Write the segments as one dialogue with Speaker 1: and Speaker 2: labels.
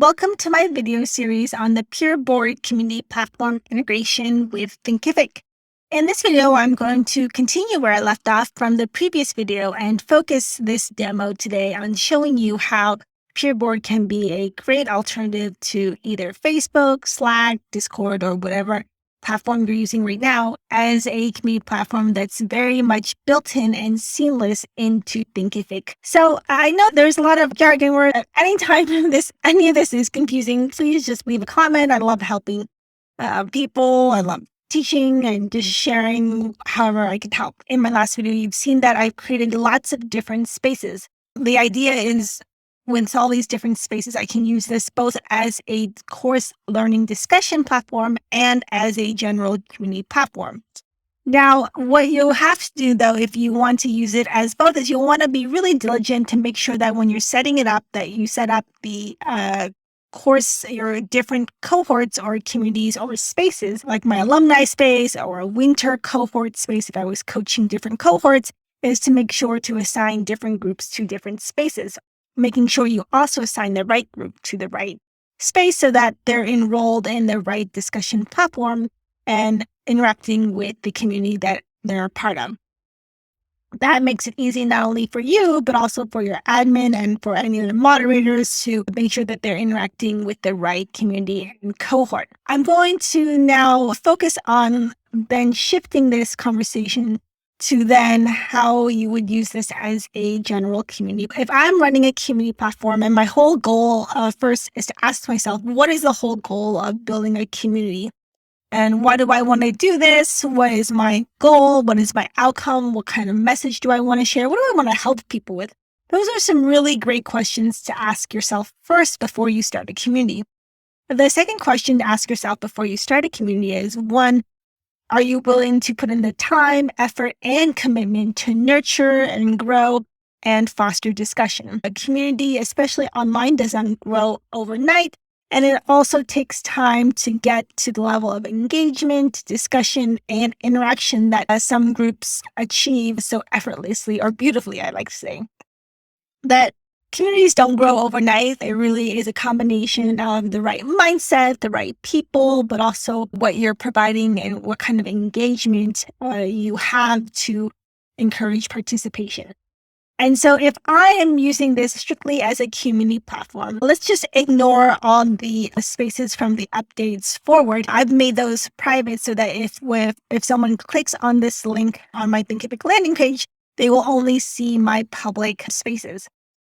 Speaker 1: Welcome to my video series on the Peerboard community platform integration with Thinkific. In this video, I'm going to continue where I left off from the previous video and focus this demo today on showing you how Peerboard can be a great alternative to either Facebook, Slack, Discord, or whatever platform you're using right now as a community platform that's very much built in and seamless into Thinkific. So I know there's a lot of jargon where anytime any of this is confusing, please just leave a comment. I love helping people. I love teaching and just sharing however I can help. In my last video, you've seen that I've created lots of different spaces. The idea is with all these different spaces, I can use this both as a course learning discussion platform and as a general community platform. Now, what you'll have to do, though, if you want to use it as both, is you'll want to be really diligent to make sure that when you're setting it up, that you set up the course, your different cohorts or communities or spaces, like my alumni space or a winter cohort space, if I was coaching different cohorts, is to make sure to assign different groups to different spaces, making sure you also assign the right group to the right space so that they're enrolled in the right discussion platform and interacting with the community that they're a part of. That makes it easy not only for you, but also for your admin and for any of the moderators to make sure that they're interacting with the right community and cohort. I'm going to now focus on then shifting this conversation to then how you would use this as a general community. If I'm running a community platform and my whole goal first is to ask myself, what is the whole goal of building a community? And why do I want to do this? What is my goal? What is my outcome? What kind of message do I want to share? What do I want to help people with? Those are some really great questions to ask yourself first before you start a community. The second question to ask yourself before you start a community is, one, are you willing to put in the time, effort, and commitment to nurture and grow and foster discussion? A community, especially online, doesn't grow overnight, and it also takes time to get to the level of engagement, discussion, and interaction that some groups achieve so effortlessly or beautifully, I like to say. That communities don't grow overnight. It really is a combination of the right mindset, the right people, but also what you're providing and what kind of engagement you have to encourage participation. And so if I am using this strictly as a community platform, let's just ignore all the spaces from the updates forward. I've made those private so that if someone clicks on this link on my Thinkific landing page, they will only see my public spaces.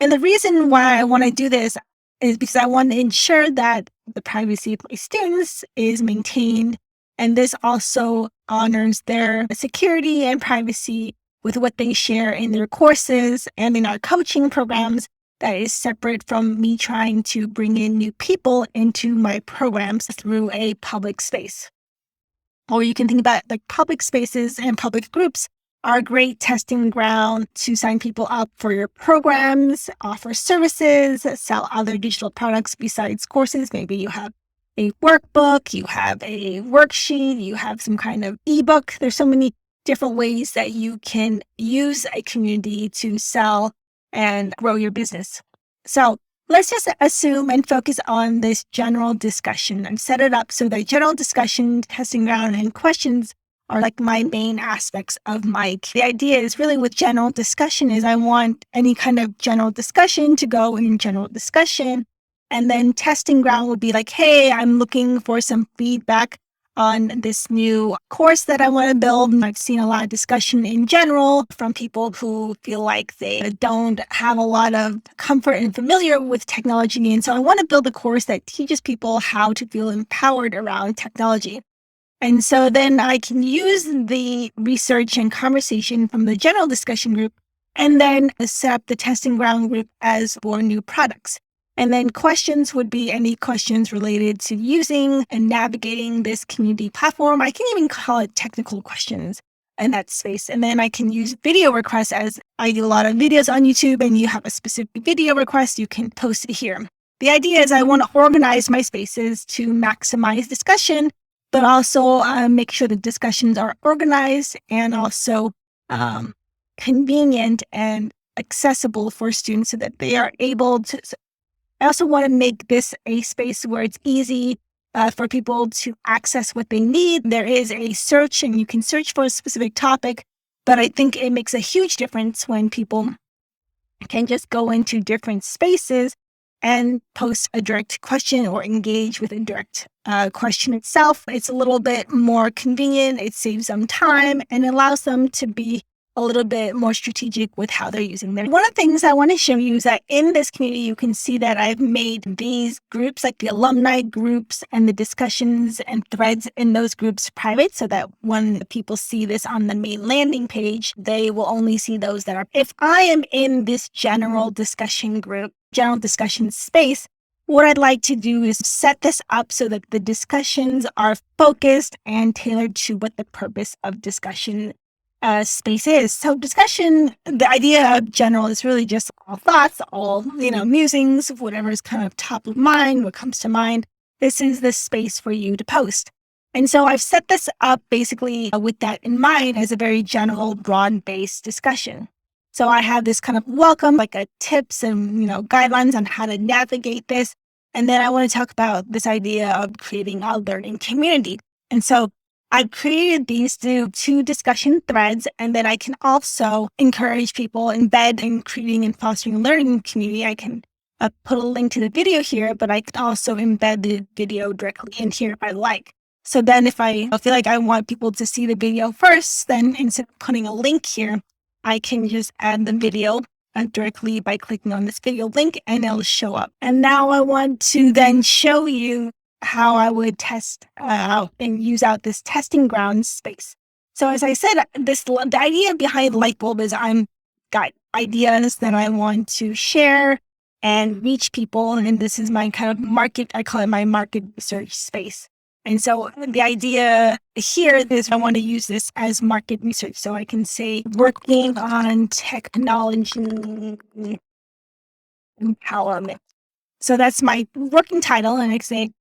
Speaker 1: And the reason why I want to do this is because I want to ensure that the privacy of my students is maintained. And this also honors their security and privacy with what they share in their courses and in our coaching programs that is separate from me trying to bring in new people into my programs through a public space. Or you can think about like public spaces and public groups are a great testing ground to sign people up for your programs, offer services, sell other digital products besides courses. Maybe you have a workbook, you have a worksheet, you have some kind of ebook. There's so many different ways that you can use a community to sell and grow your business. So let's just assume and focus on this general discussion and set it up so that general discussion, testing ground, and questions are like my main aspects of the idea is really with general discussion is I want any kind of general discussion to go in general discussion. And then testing ground would be like, hey, I'm looking for some feedback on this new course that I want to build. And I've seen a lot of discussion in general from people who feel like they don't have a lot of comfort and familiar with technology. And so I want to build a course that teaches people how to feel empowered around technology. And so then I can use the research and conversation from the general discussion group and then set up the testing ground group as for new products. And then questions would be any questions related to using and navigating this community platform. I can even call it technical questions in that space. And then I can use video requests as I do a lot of videos on YouTube and you have a specific video request, you can post it here. The idea is I want to organize my spaces to maximize discussion, but also make sure the discussions are organized and also convenient and accessible for students so that they are able to I also want to make this a space where it's easy for people to access what they need. There is a search and you can search for a specific topic, but I think it makes a huge difference when people can just go into different spaces and post a direct question or engage with a direct question itself. It's a little bit more convenient. It saves them time and allows them to be a little bit more strategic with how they're using them. One of the things I want to show you is that in this community, you can see that I've made these groups, like the alumni groups and the discussions and threads in those groups, private, so that when people see this on the main landing page, they will only see those that are. If I am in this general discussion group, general discussion space, what I'd like to do is set this up so that the discussions are focused and tailored to what the purpose of discussion space is. So discussion, the idea of general is really just all thoughts, all, musings, whatever is kind of top of mind, what comes to mind. This is the space for you to post. And so I've set this up basically with that in mind as a very general, broad-based discussion. So I have this kind of welcome, like a tips and, guidelines on how to navigate this. And then I want to talk about this idea of creating a learning community. And so I've created these two discussion threads, and then I can also encourage people, embed in creating and fostering a learning community. I can put a link to the video here, but I can also embed the video directly in here if I like. So then if I feel like I want people to see the video first, then instead of putting a link here, I can just add the video directly by clicking on this video link and it'll show up. And now I want to then show you how I would test out and use out this testing ground space. So as I said, the idea behind Lightbulb is I'm got ideas that I want to share and reach people. And this is my kind of market, I call it my market research space. And so the idea here is I want to use this as market research. So I can say working on technology empowerment. So that's my working title. And I say,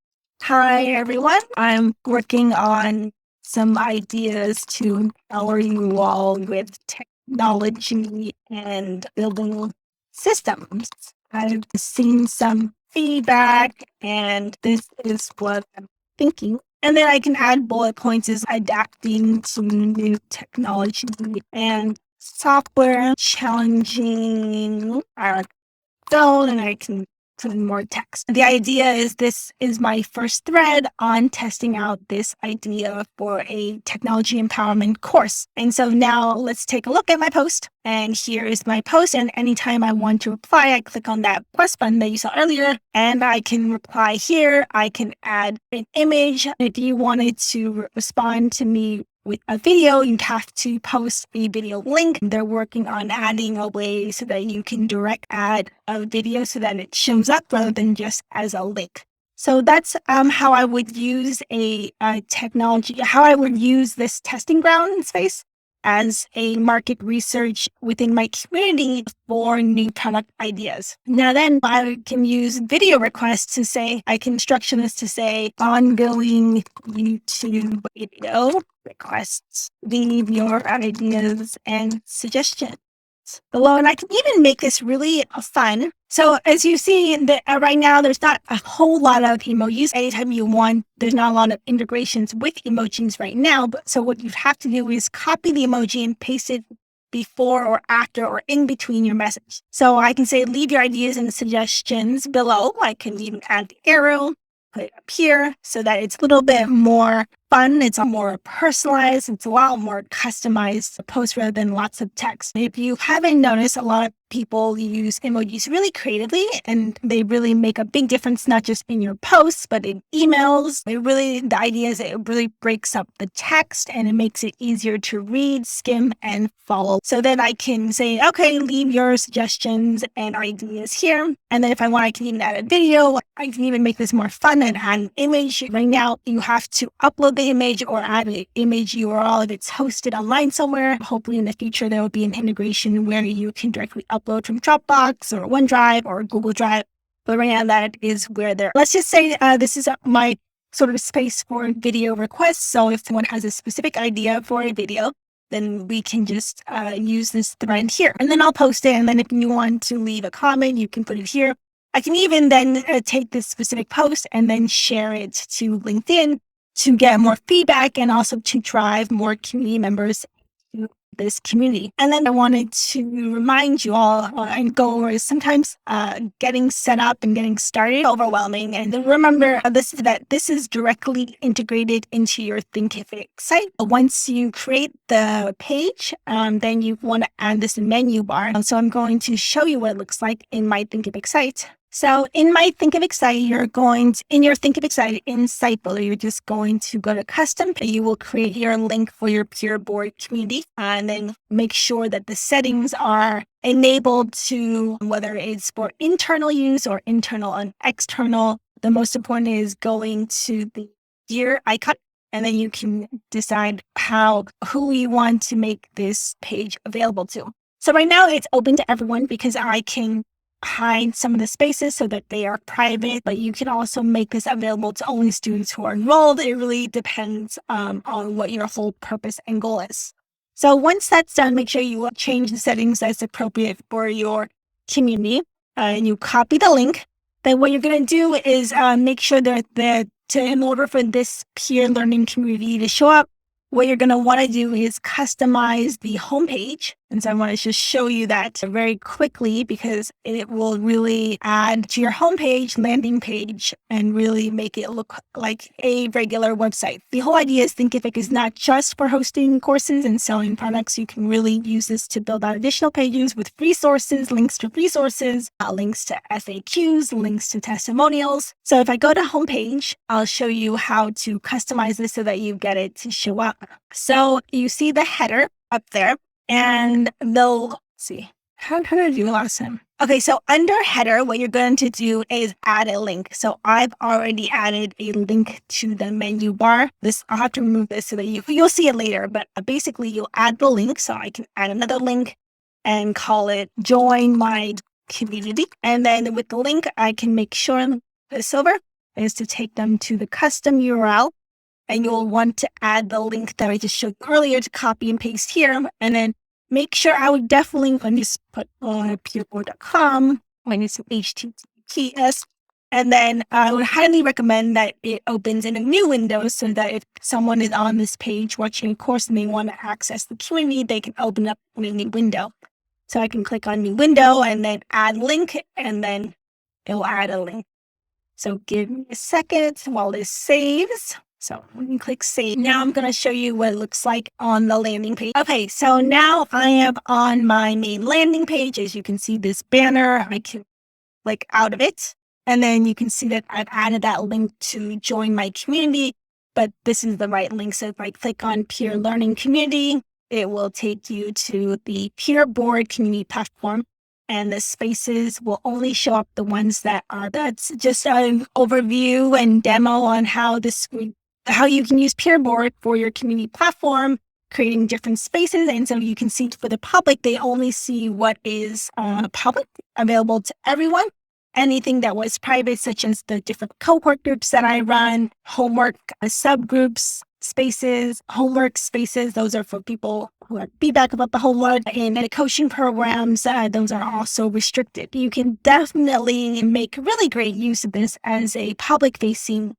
Speaker 1: hi, everyone. I'm working on some ideas to empower you all with technology and building systems. I've seen some feedback, and this is what I'm thinking. And then I can add bullet points as adapting to new technology and software, challenging our zone, and I can put in more text. The idea is this is my first thread on testing out this idea for a technology empowerment course. And so now let's take a look at my post. And here is my post. And anytime I want to reply, I click on that plus button that you saw earlier, and I can reply here. I can add an image. If you wanted to respond to me with a video, you'd have to post a video link. They're working on adding a way so that you can direct add a video so that it shows up rather than just as a link. So that's how I would use a technology, how I would use this testing ground space as a market research within my community for new product ideas. Now then, I can use video requests to say, I can structure this to say ongoing YouTube video requests, leave your ideas and suggestions below. And I can even make this really fun. So as you see right now, there's not a whole lot of emojis. Anytime you want, there's not a lot of integrations with emojis right now. But so what you have to do is copy the emoji and paste it before or after or in between your message. So I can say, leave your ideas and suggestions below. I can even add the arrow, put it up here so that it's a little bit more fun. It's more personalized. It's a lot more customized post rather than lots of text. If you haven't noticed, a lot of people use emojis really creatively, and they really make a big difference, not just in your posts, but in emails. The idea is it really breaks up the text and it makes it easier to read, skim, and follow. So then I can say, okay, leave your suggestions and ideas here. And then if I want, I can even add a video. I can even make this more fun and add an image. Right now, you have to upload the image or add an image URL if it's hosted online somewhere. Hopefully in the future, there will be an integration where you can directly upload from Dropbox or OneDrive or Google Drive. But right now that is where they're. Let's just say this is my sort of space for video requests. So if someone has a specific idea for a video, then we can just use this thread here. And then I'll post it. And then if you want to leave a comment, you can put it here. I can even then take this specific post and then share it to LinkedIn to get more feedback and also to drive more community members to this community. And then I wanted to remind you all and go over sometimes getting set up and getting started overwhelming. And then remember that this is directly integrated into your Thinkific site. Once you create the page, then you want to add this menu bar. So I'm going to show you what it looks like in my Thinkific site. So in my Thinkific site, in your Thinkific site, in site builder, you're just going to go to custom. You will create your link for your Peerboard community and then make sure that the settings are enabled to whether it's for internal use or internal and external. The most important is going to the gear icon, and then you can decide who you want to make this page available to. So right now it's open to everyone because I can hide some of the spaces so that they are private, but you can also make this available to only students who are enrolled. It really depends on what your whole purpose and goal is. So once that's done, make sure you change the settings that's appropriate for your community and you copy the link. Then what you're going to do is make sure that in order for this peer learning community to show up, what you're going to want to do is customize the homepage. And so I want to just show you that very quickly because it will really add to your homepage, landing page, and really make it look like a regular website. The whole idea is Thinkific is not just for hosting courses and selling products. You can really use this to build out additional pages with resources, links to resources, links to FAQs, links to testimonials. So if I go to homepage, I'll show you how to customize this so that you get it to show up. So you see the header up there. And let's see, how did I do last time? Okay, so under header, what you're going to do is add a link. So I've already added a link to the menu bar. I'll have to remove this so that you'll see it later. But basically, you'll add the link. So I can add another link and call it Join My Community. And then with the link, I can make sure the silver is to take them to the custom URL. And you'll want to add the link that I just showed you earlier to copy and paste here. And then make sure let me just put on peerboard.com, I need some HTTPS. And then I would highly recommend that it opens in a new window so that if someone is on this page watching a course and they want to access the community, they can open up in a new window. So I can click on new window and then add link, and then it will add a link. So give me a second while this saves. So we can click save. Now I'm going to show you what it looks like on the landing page. Okay, so now I am on my main landing page. As you can see this banner, I can click out of it. And then you can see that I've added that link to join my community, but this is the right link. So if I click on peer learning community, it will take you to the Peerboard community platform. And the spaces will only show up the ones that's just an overview and demo on how you can use Peerboard for your community platform, creating different spaces. And so you can see for the public, they only see what is public, available to everyone. Anything that was private, such as the different cohort groups that I run, homework subgroups, spaces, homework spaces, those are for people who have feedback about the homework. And the coaching programs, those are also restricted. You can definitely make really great use of this as a public-facing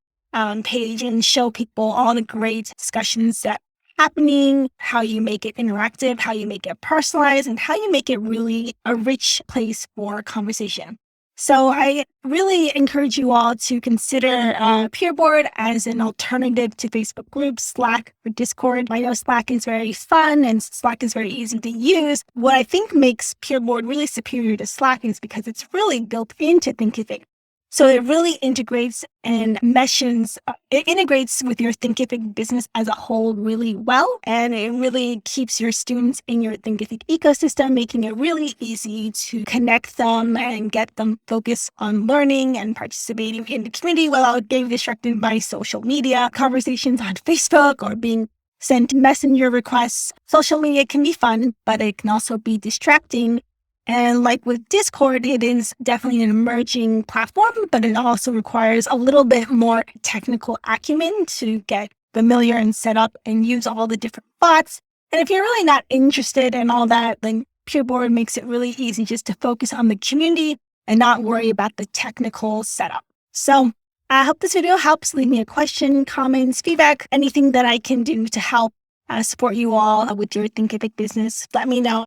Speaker 1: page and show people all the great discussions that are happening, how you make it interactive, how you make it personalized, and how you make it really a rich place for conversation. So I really encourage you all to consider Peerboard as an alternative to Facebook groups, Slack, or Discord. I know Slack is very fun and Slack is very easy to use. What I think makes Peerboard really superior to Slack is because it's really built into Thinkific. So it really integrates and meshes, it integrates with your Thinkific business as a whole really well. And it really keeps your students in your Thinkific ecosystem, making it really easy to connect them and get them focused on learning and participating in the community without getting distracted by social media, conversations on Facebook, or being sent messenger requests. Social media can be fun, but it can also be distracting. And like with Discord, it is definitely an emerging platform, but it also requires a little bit more technical acumen to get familiar and set up and use all the different bots. And if you're really not interested in all that, then Peerboard makes it really easy just to focus on the community and not worry about the technical setup. So I hope this video helps. Leave me a question, comments, feedback, anything that I can do to help support you all with your Thinkific business. Let me know.